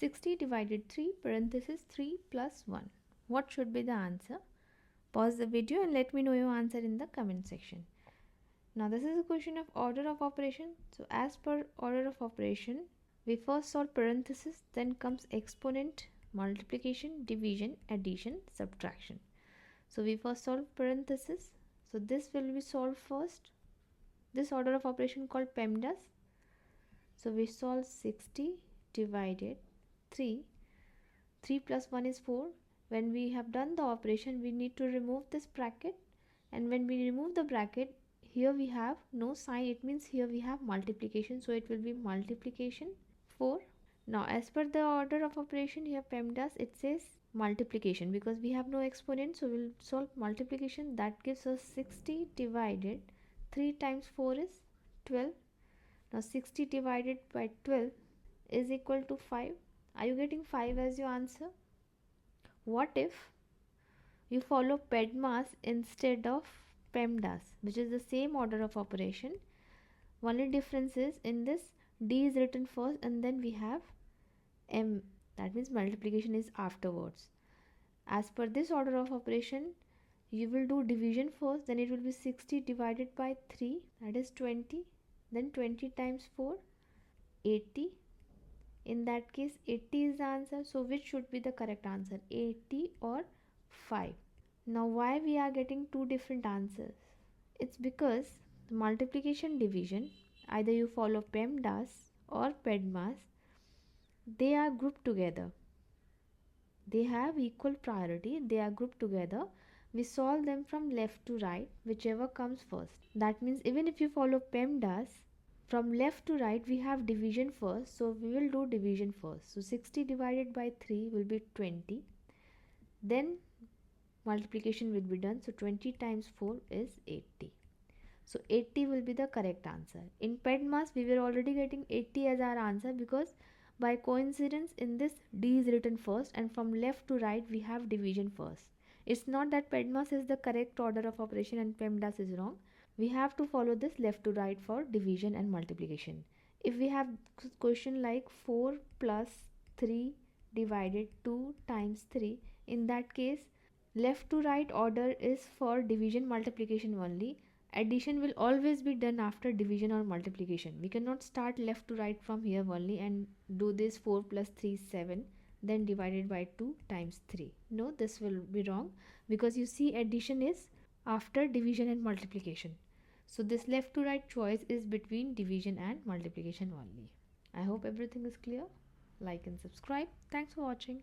60 divided 3 parenthesis 3 plus 1. What should be the answer? Pause the video and let me know your answer in the comment section. Now this is a question of order of operation. So as per order of operation, we first solve parenthesis, then comes exponent, multiplication, division, addition, subtraction. So we first solve parenthesis. So this will be solved first. This order of operation called PEMDAS. So we solve 60 divided 3. 3 plus 1 is 4. When we have done the operation, we need to remove this bracket. And when we remove the bracket, here we have no sign. It means here we have multiplication. So it will be multiplication 4. Now as per the order of operation, here PEMDAS, it says multiplication because we have no exponent. So we'll solve multiplication. That gives us 60 divided 3 times 4 is 12. Now 60 divided by 12 is equal to 5. Are you getting 5 as your answer? What if you follow PEMDAS instead of PEMDAS, which is the same order of operation? Only difference is in this D is written first and then we have M. That means multiplication is afterwards. As per this order of operation, you will do division first, then it will be 60 divided by 3, that is 20. Then 20 times 4, 80. In that case, 80 is the answer. So which should be the correct answer, 80 or 5? Now why we are getting two different answers? It's because multiplication division, either you follow PEMDAS or PEMDAS, they are grouped together. They have equal priority. They are grouped together. We solve them from left to right, whichever comes first. That means even if you follow PEMDAS, from left to right we have division first. So we will do division first. So 60 divided by 3 will be 20. Then multiplication will be done. So 20 times 4 is 80. So 80 will be the correct answer. In PEMDAS we were already getting 80 as our answer because by coincidence in this D is written first and from left to right we have division first. It's not that PEMDAS is the correct order of operation and PEMDAS is wrong. We have to follow this left to right for division and multiplication. If we have question like 4 plus 3 divided 2 times 3, in that case left to right order is for division multiplication only. Addition will always be done after division or multiplication. We cannot start left to right from here only and do this 4 plus 3 is 7, then divided by 2 times 3. No, this will be wrong because you see addition is after division and multiplication. So this left to right choice is between division and multiplication only. I hope everything is clear. Like and subscribe. Thanks for watching.